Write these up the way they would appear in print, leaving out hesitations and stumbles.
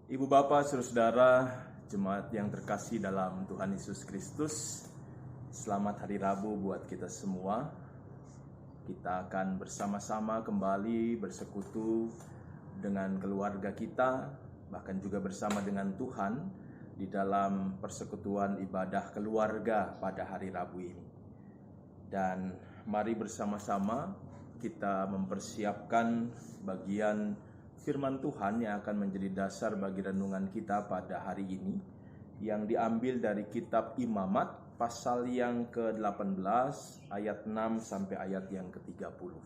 Ibu Bapak, saudara-saudara, jemaat yang terkasih dalam Tuhan Yesus Kristus, selamat hari Rabu buat kita semua. Kita akan bersama-sama kembali bersekutu dengan keluarga kita, bahkan juga bersama dengan Tuhan di dalam persekutuan ibadah keluarga pada hari Rabu ini. Dan mari bersama-sama kita mempersiapkan bagian firman Tuhan yang akan menjadi dasar bagi renungan kita pada hari ini, yang diambil dari kitab Imamat pasal yang ke-18 ayat 6 sampai ayat yang ke-30.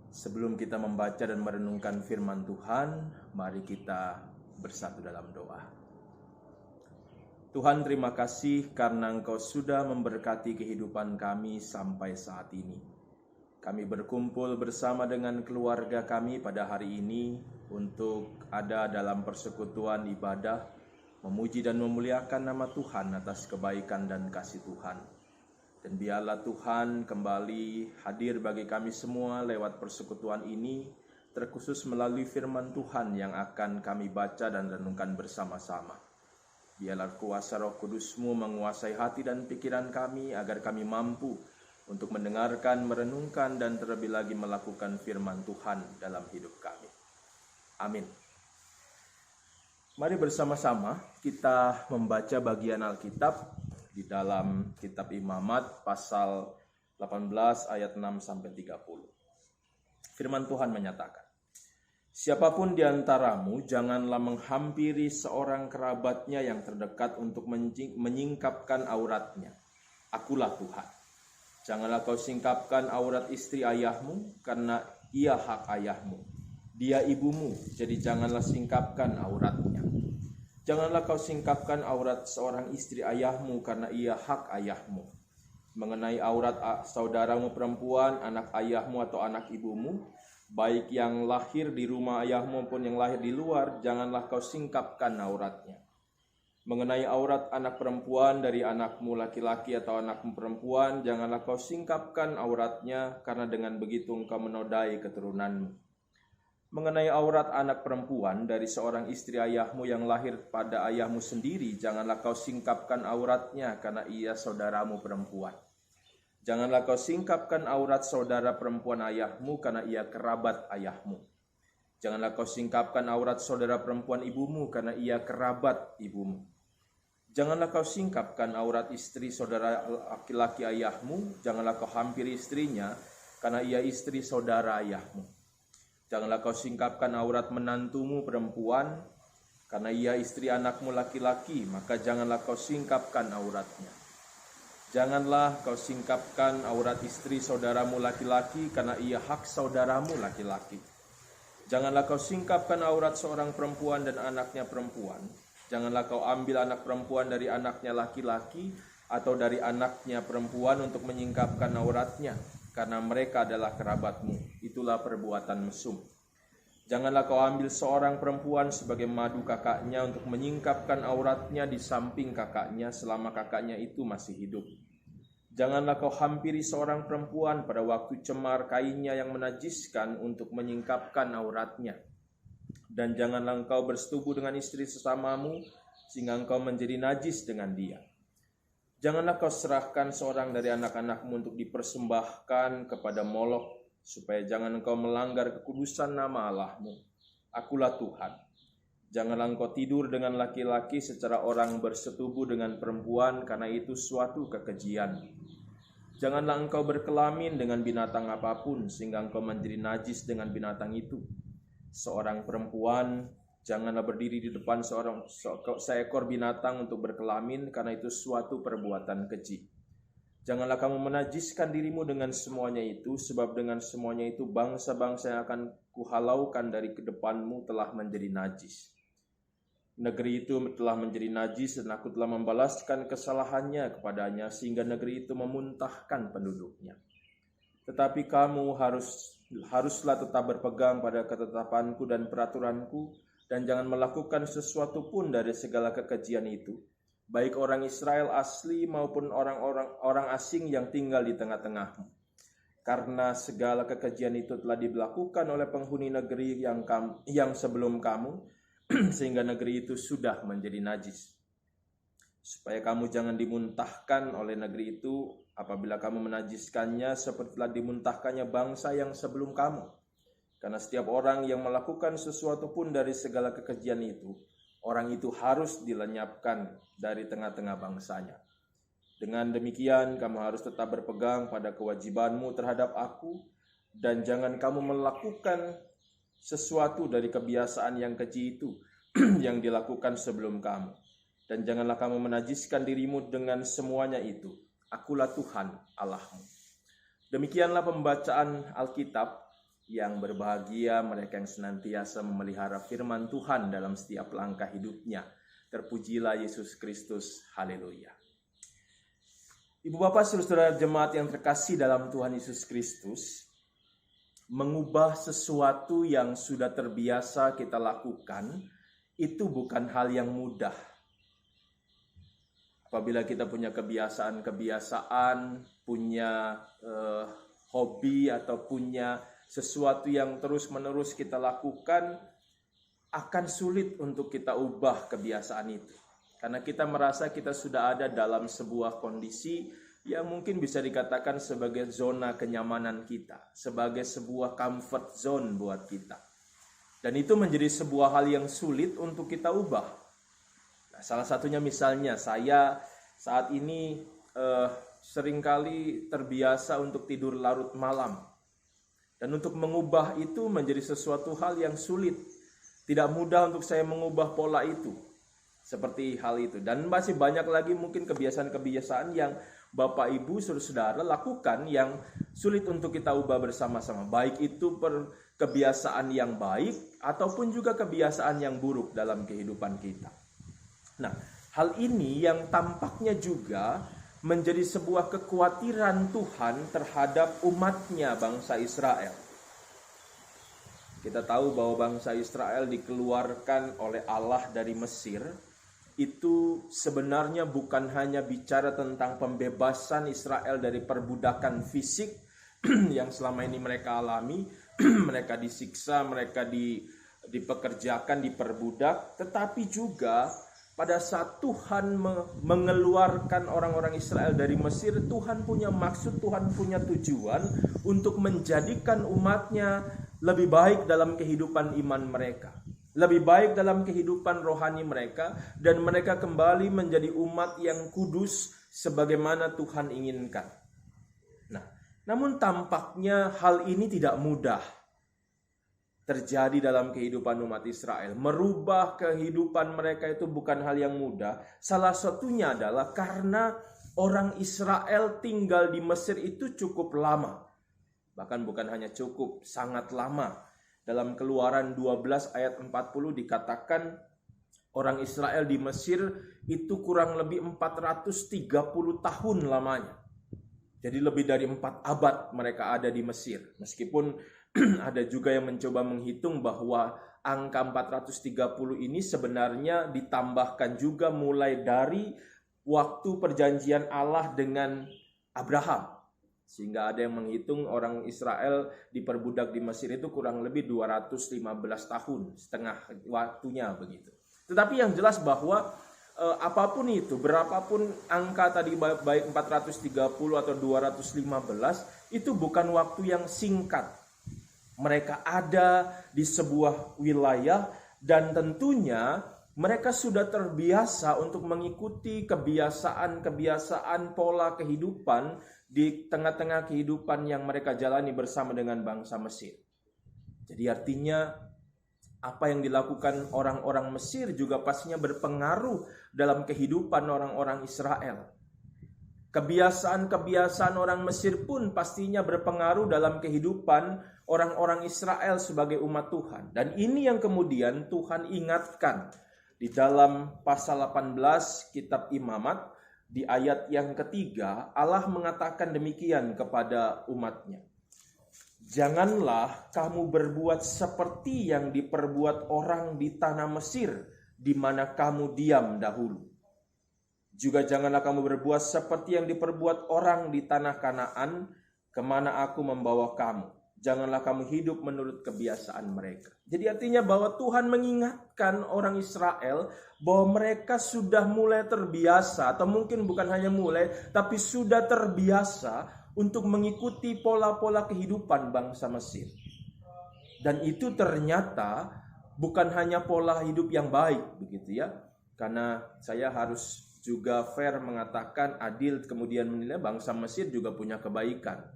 Sebelum kita membaca dan merenungkan firman Tuhan, mari kita bersatu dalam doa. Tuhan, terima kasih karena Engkau sudah memberkati kehidupan kami sampai saat ini. Kami berkumpul bersama dengan keluarga kami pada hari ini untuk ada dalam persekutuan ibadah, memuji dan memuliakan nama Tuhan atas kebaikan dan kasih Tuhan. Dan biarlah Tuhan kembali hadir bagi kami semua lewat persekutuan ini, terkhusus melalui firman Tuhan yang akan kami baca dan renungkan bersama-sama. Biarlah kuasa Roh Kudus-Mu menguasai hati dan pikiran kami agar kami mampu untuk mendengarkan, merenungkan, dan terlebih lagi melakukan firman Tuhan dalam hidup kami. Amin. Mari bersama-sama kita membaca bagian Alkitab di dalam kitab Imamat pasal 18 ayat 6 sampai 30. Firman Tuhan menyatakan, "Siapapun di antaramu janganlah menghampiri seorang kerabatnya yang terdekat untuk menyingkapkan auratnya. Akulah Tuhan. Janganlah kau singkapkan aurat istri ayahmu, karena ia hak ayahmu. Dia ibumu, jadi janganlah singkapkan auratnya. Janganlah kau singkapkan aurat seorang istri ayahmu, karena ia hak ayahmu. Mengenai aurat saudaramu perempuan, anak ayahmu atau anak ibumu, baik yang lahir di rumah ayahmu maupun yang lahir di luar, janganlah kau singkapkan auratnya. Mengenai aurat anak perempuan dari anakmu laki-laki atau anakmu perempuan, janganlah kau singkapkan auratnya, karena dengan begitu engkau menodai keturunanmu. Mengenai aurat anak perempuan dari seorang istri ayahmu yang lahir pada ayahmu sendiri, janganlah kau singkapkan auratnya, karena ia saudaramu perempuan. Janganlah kau singkapkan aurat saudara perempuan ayahmu, karena ia kerabat ayahmu. Janganlah kau singkapkan aurat saudara perempuan ibumu, karena ia kerabat ibumu. Janganlah kau singkapkan aurat istri saudara laki-laki ayahmu, janganlah kau hampiri istrinya, karena ia istri saudara ayahmu. Janganlah kau singkapkan aurat menantumu perempuan, karena ia istri anakmu laki-laki, maka janganlah kau singkapkan auratnya. Janganlah kau singkapkan aurat istri saudaramu laki-laki, karena ia hak saudaramu laki-laki. Janganlah kau singkapkan aurat seorang perempuan dan anaknya perempuan. Janganlah kau ambil anak perempuan dari anaknya laki-laki atau dari anaknya perempuan untuk menyingkapkan auratnya, karena mereka adalah kerabatmu. Itulah perbuatan mesum. Janganlah kau ambil seorang perempuan sebagai madu kakaknya untuk menyingkapkan auratnya di samping kakaknya selama kakaknya itu masih hidup. Janganlah kau hampiri seorang perempuan pada waktu cemar kainnya yang menajiskan untuk menyingkapkan auratnya. Dan janganlah engkau bersetubuh dengan istri sesamamu, sehingga engkau menjadi najis dengan dia. Janganlah kau serahkan seorang dari anak-anakmu untuk dipersembahkan kepada Molok, supaya jangan engkau melanggar kekudusan nama Allahmu. Akulah Tuhan. Janganlah engkau tidur dengan laki-laki secara orang bersetubuh dengan perempuan, karena itu suatu kekejian. Janganlah engkau berkelamin dengan binatang apapun, sehingga engkau menjadi najis dengan binatang itu. Seorang perempuan janganlah berdiri di depan seekor binatang untuk berkelamin, karena itu suatu perbuatan keji. Janganlah kamu menajiskan dirimu dengan semuanya itu, sebab dengan semuanya itu bangsa-bangsa yang akan kuhalaukan dari kedepanmu telah menjadi najis. Negeri itu telah menjadi najis, dan aku telah membalaskan kesalahannya kepadanya, sehingga negeri itu memuntahkan penduduknya. Tetapi kamu haruslah tetap berpegang pada ketetapanku dan peraturanku, dan jangan melakukan sesuatu pun dari segala kekejian itu, baik orang Israel asli maupun orang asing yang tinggal di tengah-tengahmu. Karena segala kekejian itu telah dilakukan oleh penghuni negeri yang sebelum kamu, sehingga negeri itu sudah menjadi najis. Supaya kamu jangan dimuntahkan oleh negeri itu apabila kamu menajiskannya seperti telah dimuntahkannya bangsa yang sebelum kamu. Karena setiap orang yang melakukan sesuatu pun dari segala kekejian itu, orang itu harus dilenyapkan dari tengah-tengah bangsanya. Dengan demikian kamu harus tetap berpegang pada kewajibanmu terhadap aku, dan jangan kamu melakukan sesuatu dari kebiasaan yang keji itu yang dilakukan sebelum kamu. Dan janganlah kamu menajiskan dirimu dengan semuanya itu. Akulah Tuhan Allahmu. Demikianlah pembacaan Alkitab. Yang berbahagia mereka yang senantiasa memelihara firman Tuhan dalam setiap langkah hidupnya. Terpujilah Yesus Kristus. Haleluya. Ibu bapak saudara jemaat yang terkasih dalam Tuhan Yesus Kristus, mengubah sesuatu yang sudah terbiasa kita lakukan itu bukan hal yang mudah. Apabila kita punya kebiasaan, punya hobi atau punya sesuatu yang terus-menerus kita lakukan, akan sulit untuk kita ubah kebiasaan itu. Karena kita merasa kita sudah ada dalam sebuah kondisi yang mungkin bisa dikatakan sebagai zona kenyamanan kita, sebagai sebuah comfort zone buat kita. Dan itu menjadi sebuah hal yang sulit untuk kita ubah. Nah, salah satunya misalnya saya saat ini seringkali terbiasa untuk tidur larut malam. Dan untuk mengubah itu menjadi sesuatu hal yang sulit. Tidak mudah untuk saya mengubah pola itu. Seperti hal itu. Dan masih banyak lagi mungkin kebiasaan-kebiasaan yang Bapak Ibu saudara lakukan yang sulit untuk kita ubah bersama-sama. Baik itu kebiasaan yang baik ataupun juga kebiasaan yang buruk dalam kehidupan kita. Nah, hal ini yang tampaknya juga menjadi sebuah kekhawatiran Tuhan terhadap umatnya bangsa Israel. Kita tahu bahwa bangsa Israel dikeluarkan oleh Allah dari Mesir. Itu sebenarnya bukan hanya bicara tentang pembebasan Israel dari perbudakan fisik yang selama ini mereka alami. Mereka disiksa, mereka dipekerjakan, diperbudak. Tetapi juga pada saat Tuhan mengeluarkan orang-orang Israel dari Mesir, Tuhan punya maksud, Tuhan punya tujuan untuk menjadikan umatnya lebih baik dalam kehidupan iman mereka. Lebih baik dalam kehidupan rohani mereka. Dan mereka kembali menjadi umat yang kudus sebagaimana Tuhan inginkan. Nah, namun tampaknya hal ini tidak mudah terjadi dalam kehidupan umat Israel. Merubah kehidupan mereka itu bukan hal yang mudah. Salah satunya adalah karena orang Israel tinggal di Mesir itu cukup lama. Bahkan bukan hanya cukup, sangat lama. Dalam Keluaran 12 ayat 40 dikatakan orang Israel di Mesir itu kurang lebih 430 tahun lamanya. Jadi lebih dari 4 abad mereka ada di Mesir. Meskipun ada juga yang mencoba menghitung bahwa angka 430 ini sebenarnya ditambahkan juga mulai dari waktu perjanjian Allah dengan Abraham. Sehingga ada yang menghitung orang Israel diperbudak di Mesir itu kurang lebih 215 tahun, setengah waktunya begitu. Tetapi yang jelas bahwa apapun itu, berapapun angka tadi baik 430 atau 215, itu bukan waktu yang singkat. Mereka ada di sebuah wilayah dan tentunya mereka sudah terbiasa untuk mengikuti kebiasaan-kebiasaan pola kehidupan di tengah-tengah kehidupan yang mereka jalani bersama dengan bangsa Mesir. Jadi artinya apa yang dilakukan orang-orang Mesir juga pastinya berpengaruh dalam kehidupan orang-orang Israel. Kebiasaan-kebiasaan orang Mesir pun pastinya berpengaruh dalam kehidupan orang-orang Israel sebagai umat Tuhan. Dan ini yang kemudian Tuhan ingatkan di dalam pasal 18 kitab Imamat, di ayat yang ketiga, Allah mengatakan demikian kepada umatnya. Janganlah kamu berbuat seperti yang diperbuat orang di tanah Mesir, di mana kamu diam dahulu. Juga janganlah kamu berbuat seperti yang diperbuat orang di tanah Kanaan, kemana aku membawa kamu. Janganlah kamu hidup menurut kebiasaan mereka. Jadi artinya bahwa Tuhan mengingatkan orang Israel bahwa mereka sudah mulai terbiasa, atau mungkin bukan hanya mulai, tapi sudah terbiasa untuk mengikuti pola-pola kehidupan bangsa Mesir. Dan itu ternyata bukan hanya pola hidup yang baik, begitu ya. Karena saya harus juga fair mengatakan, adil kemudian menilai bangsa Mesir juga punya kebaikan.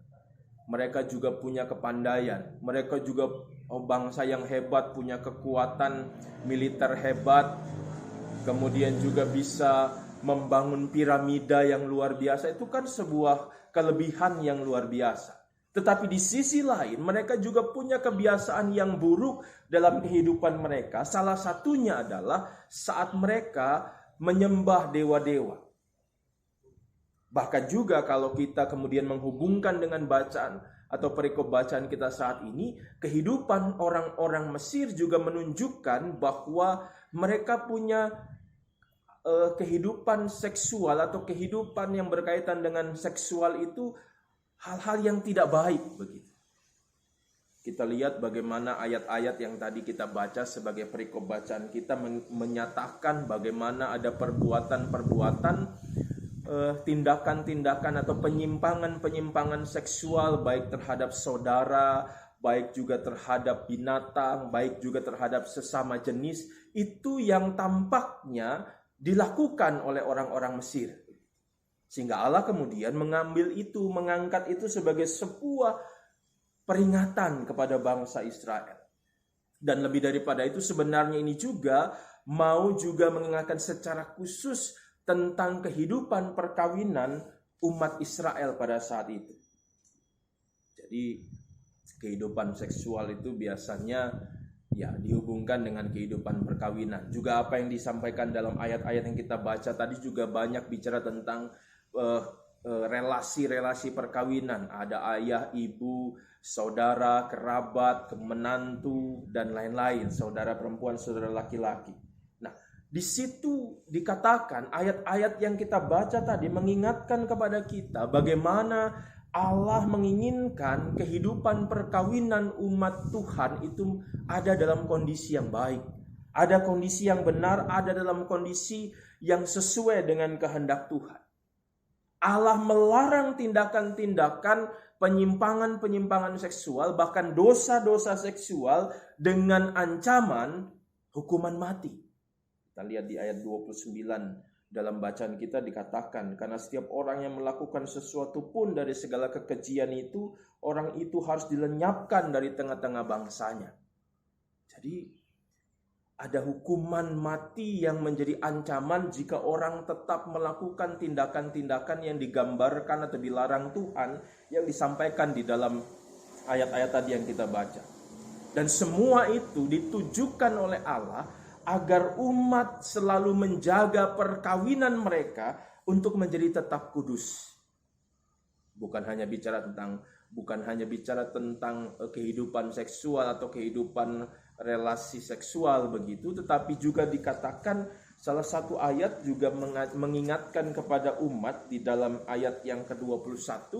Mereka juga punya kepandaian. Mereka juga bangsa yang hebat, punya kekuatan militer hebat. Kemudian juga bisa membangun piramida yang luar biasa. Itu kan sebuah kelebihan yang luar biasa. Tetapi di sisi lain mereka juga punya kebiasaan yang buruk dalam kehidupan mereka. Salah satunya adalah saat mereka menyembah dewa-dewa. Bahkan juga kalau kita kemudian menghubungkan dengan bacaan atau perikop bacaan kita saat ini, kehidupan orang-orang Mesir juga menunjukkan bahwa mereka punya kehidupan seksual atau kehidupan yang berkaitan dengan seksual itu hal-hal yang tidak baik begitu. Kita lihat bagaimana ayat-ayat yang tadi kita baca sebagai perikop bacaan kita menyatakan bagaimana ada perbuatan-perbuatan, tindakan-tindakan atau penyimpangan-penyimpangan seksual baik terhadap saudara, baik juga terhadap binatang, baik juga terhadap sesama jenis, itu yang tampaknya dilakukan oleh orang-orang Mesir. Sehingga Allah kemudian mengambil itu, mengangkat itu sebagai sebuah peringatan kepada bangsa Israel. Dan lebih daripada itu sebenarnya ini juga mau juga mengingatkan secara khusus tentang kehidupan perkawinan umat Israel pada saat itu. Jadi kehidupan seksual itu biasanya ya dihubungkan dengan kehidupan perkawinan. Juga apa yang disampaikan dalam ayat-ayat yang kita baca tadi juga banyak bicara tentang relasi-relasi perkawinan. Ada ayah, ibu, saudara, kerabat, menantu, dan lain-lain. Saudara perempuan, saudara laki-laki. Nah, di situ dikatakan ayat-ayat yang kita baca tadi mengingatkan kepada kita bagaimana Allah menginginkan kehidupan perkawinan umat Tuhan itu ada dalam kondisi yang baik. Ada kondisi yang benar, ada dalam kondisi yang sesuai dengan kehendak Tuhan. Allah melarang tindakan-tindakan penyimpangan-penyimpangan seksual, bahkan dosa-dosa seksual dengan ancaman hukuman mati. Kita lihat di ayat 29 dalam bacaan kita dikatakan, karena setiap orang yang melakukan sesuatu pun dari segala kekejian itu, orang itu harus dilenyapkan dari tengah-tengah bangsanya. Jadi ada hukuman mati yang menjadi ancaman jika orang tetap melakukan tindakan-tindakan yang digambarkan atau dilarang Tuhan yang disampaikan di dalam ayat-ayat tadi yang kita baca. Dan semua itu ditujukan oleh Allah agar umat selalu menjaga perkawinan mereka untuk menjadi tetap kudus. Bukan hanya bicara tentang kehidupan seksual atau kehidupan relasi seksual begitu, tetapi juga dikatakan salah satu ayat juga mengingatkan kepada umat di dalam ayat yang ke-21,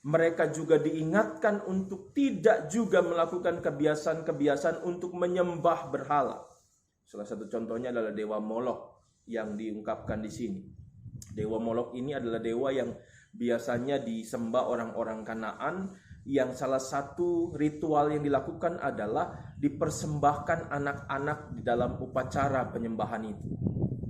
mereka juga diingatkan untuk tidak juga melakukan kebiasaan-kebiasaan untuk menyembah berhala. Salah satu contohnya adalah dewa Molok yang diungkapkan di sini. Dewa Molok ini adalah dewa yang biasanya disembah orang-orang Kanaan, yang salah satu ritual yang dilakukan adalah dipersembahkan anak-anak di dalam upacara penyembahan itu.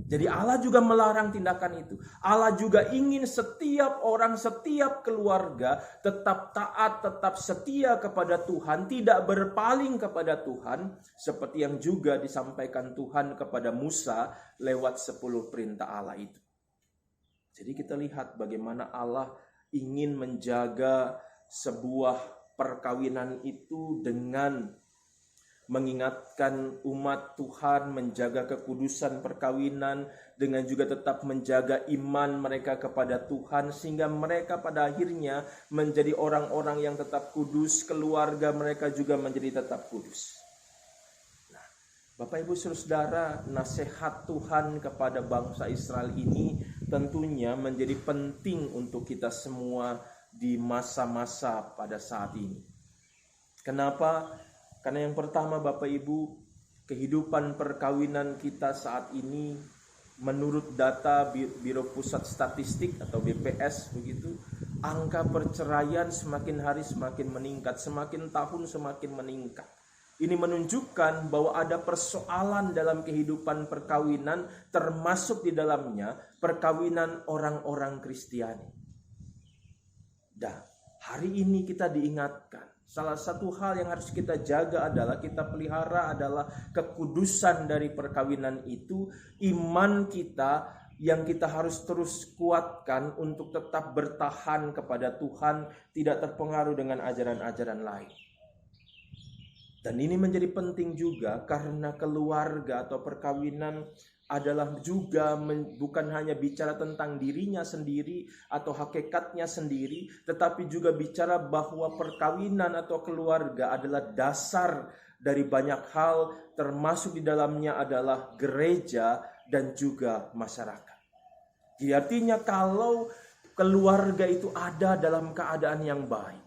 Jadi Allah juga melarang tindakan itu. Allah juga ingin setiap orang, setiap keluarga tetap taat, tetap setia kepada Tuhan, tidak berpaling kepada Tuhan, seperti yang juga disampaikan Tuhan kepada Musa lewat 10 perintah Allah itu. Jadi kita lihat bagaimana Allah ingin menjaga sebuah perkawinan itu dengan mengingatkan umat Tuhan menjaga kekudusan perkawinan, dengan juga tetap menjaga iman mereka kepada Tuhan, sehingga mereka pada akhirnya menjadi orang-orang yang tetap kudus, keluarga mereka juga menjadi tetap kudus. Nah, Bapak Ibu Saudara, nasihat Tuhan kepada bangsa Israel ini tentunya menjadi penting untuk kita semua di masa-masa pada saat ini. Kenapa? Karena yang pertama Bapak Ibu, kehidupan perkawinan kita saat ini menurut data Biro Pusat Statistik atau BPS begitu, angka perceraian semakin hari semakin meningkat, semakin tahun semakin meningkat. Ini menunjukkan bahwa ada persoalan dalam kehidupan perkawinan, termasuk di dalamnya perkawinan orang-orang Kristiani. Dan hari ini kita diingatkan, salah satu hal yang harus kita jaga adalah, kita pelihara adalah kekudusan dari perkawinan itu, iman kita yang kita harus terus kuatkan untuk tetap bertahan kepada Tuhan, tidak terpengaruh dengan ajaran-ajaran lain. Dan ini menjadi penting juga karena keluarga atau perkawinan adalah juga bukan hanya bicara tentang dirinya sendiri atau hakikatnya sendiri, tetapi juga bicara bahwa perkawinan atau keluarga adalah dasar dari banyak hal, termasuk di dalamnya adalah gereja dan juga masyarakat. Jadi artinya kalau keluarga itu ada dalam keadaan yang baik,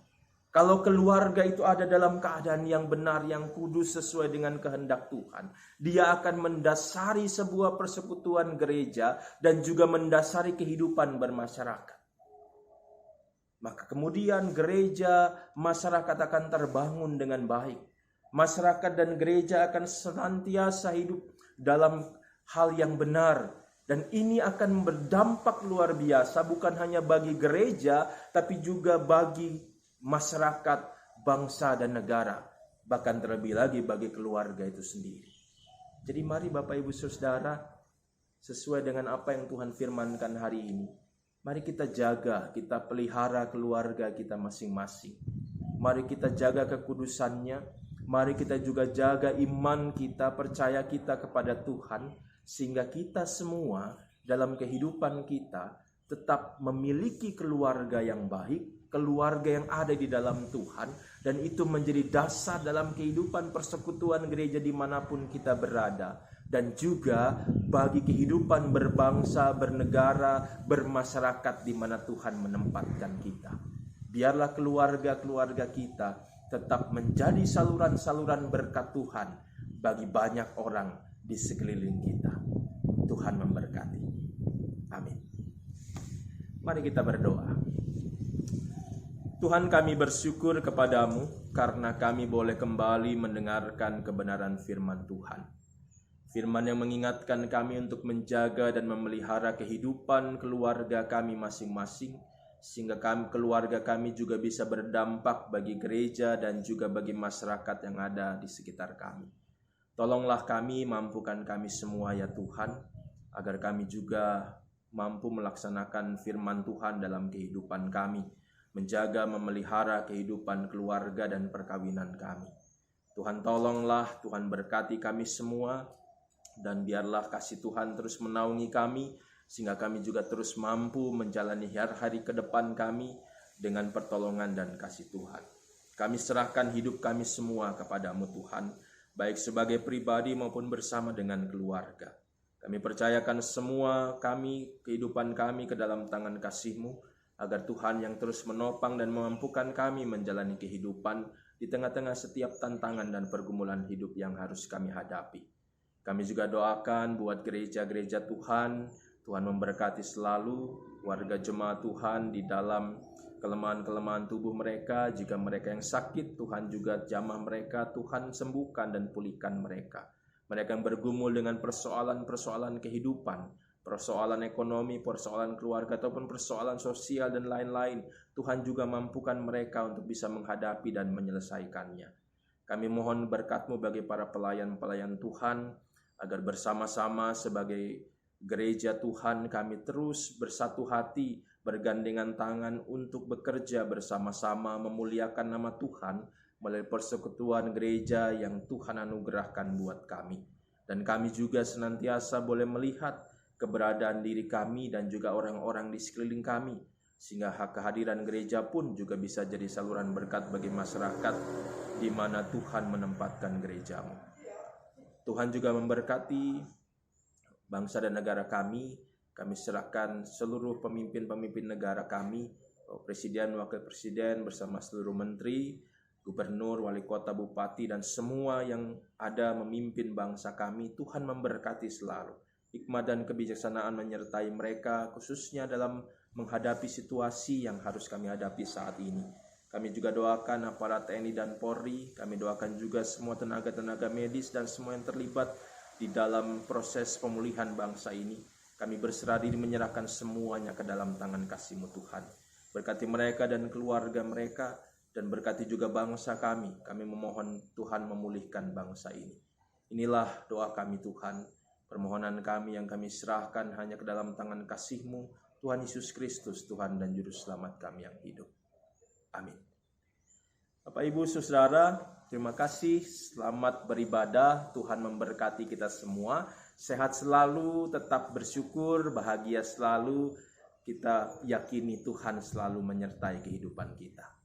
kalau keluarga itu ada dalam keadaan yang benar, yang kudus sesuai dengan kehendak Tuhan, dia akan mendasari sebuah persekutuan gereja dan juga mendasari kehidupan bermasyarakat. Maka kemudian gereja, masyarakat akan terbangun dengan baik. Masyarakat dan gereja akan senantiasa hidup dalam hal yang benar. Dan ini akan berdampak luar biasa bukan hanya bagi gereja, tapi juga bagi masyarakat, bangsa dan negara, bahkan terlebih lagi bagi keluarga itu sendiri. Jadi mari Bapak Ibu Saudara, sesuai dengan apa yang Tuhan firmankan hari ini, mari kita jaga, kita pelihara keluarga kita masing-masing. Mari kita jaga kekudusannya, mari kita juga jaga iman kita, percaya kita kepada Tuhan, sehingga kita semua dalam kehidupan kita tetap memiliki keluarga yang baik, keluarga yang ada di dalam Tuhan, dan itu menjadi dasar dalam kehidupan persekutuan gereja dimanapun kita berada, dan juga bagi kehidupan berbangsa, bernegara, bermasyarakat di mana Tuhan menempatkan kita. Biarlah keluarga-keluarga kita tetap menjadi saluran-saluran berkat Tuhan bagi banyak orang di sekeliling kita. Tuhan memberkati. Amin. Mari kita berdoa. Tuhan, kami bersyukur kepadamu karena kami boleh kembali mendengarkan kebenaran firman Tuhan. Firman yang mengingatkan kami untuk menjaga dan memelihara kehidupan keluarga kami masing-masing, sehingga keluarga kami juga bisa berdampak bagi gereja dan juga bagi masyarakat yang ada di sekitar kami. Tolonglah kami, mampukan kami semua ya Tuhan, agar kami juga mampu melaksanakan firman Tuhan dalam kehidupan kami, menjaga, memelihara kehidupan keluarga dan perkawinan kami. Tuhan tolonglah, Tuhan berkati kami semua, dan biarlah kasih Tuhan terus menaungi kami, sehingga kami juga terus mampu menjalani hari-hari ke depan kami dengan pertolongan dan kasih Tuhan. Kami serahkan hidup kami semua kepadamu Tuhan, baik sebagai pribadi maupun bersama dengan keluarga. Kami percayakan semua kehidupan kami ke dalam tangan kasih-Mu, agar Tuhan yang terus menopang dan memampukan kami menjalani kehidupan di tengah-tengah setiap tantangan dan pergumulan hidup yang harus kami hadapi. Kami juga doakan buat gereja-gereja Tuhan, Tuhan memberkati selalu warga jemaat Tuhan di dalam kelemahan-kelemahan tubuh mereka. Jika mereka yang sakit, Tuhan juga jamah mereka, Tuhan sembuhkan dan pulihkan mereka. Mereka yang bergumul dengan persoalan-persoalan kehidupan, persoalan ekonomi, persoalan keluarga, ataupun persoalan sosial dan lain-lain, Tuhan juga mampukan mereka untuk bisa menghadapi dan menyelesaikannya. Kami mohon berkat-Mu bagi para pelayan-pelayan Tuhan, agar bersama-sama sebagai gereja Tuhan kami terus bersatu hati, bergandengan tangan untuk bekerja bersama-sama memuliakan nama Tuhan melalui persekutuan gereja yang Tuhan anugerahkan buat kami. Dan kami juga senantiasa boleh melihat keberadaan diri kami dan juga orang-orang di sekeliling kami, sehingga kehadiran gereja pun juga bisa jadi saluran berkat bagi masyarakat di mana Tuhan menempatkan gereja-Mu. Tuhan juga memberkati bangsa dan negara kami. Kami serahkan seluruh pemimpin-pemimpin negara kami, Presiden, Wakil Presiden bersama seluruh menteri, gubernur, wali kota, bupati, dan semua yang ada memimpin bangsa kami. Tuhan memberkati selalu. Hikmat dan kebijaksanaan menyertai mereka, khususnya dalam menghadapi situasi yang harus kami hadapi saat ini. Kami juga doakan aparat TNI dan Polri, kami doakan juga semua tenaga-tenaga medis dan semua yang terlibat di dalam proses pemulihan bangsa ini. Kami berserah diri menyerahkan semuanya ke dalam tangan kasih-Mu Tuhan. Berkati mereka dan keluarga mereka, dan berkati juga bangsa kami. Kami memohon Tuhan memulihkan bangsa ini. Inilah doa kami Tuhan, permohonan kami yang kami serahkan hanya ke dalam tangan kasih-Mu, Tuhan Yesus Kristus, Tuhan dan Juru Selamat kami yang hidup. Amin. Bapak, Ibu, Saudara, terima kasih. Selamat beribadah. Tuhan memberkati kita semua. Sehat selalu, tetap bersyukur, bahagia selalu. Kita yakini Tuhan selalu menyertai kehidupan kita.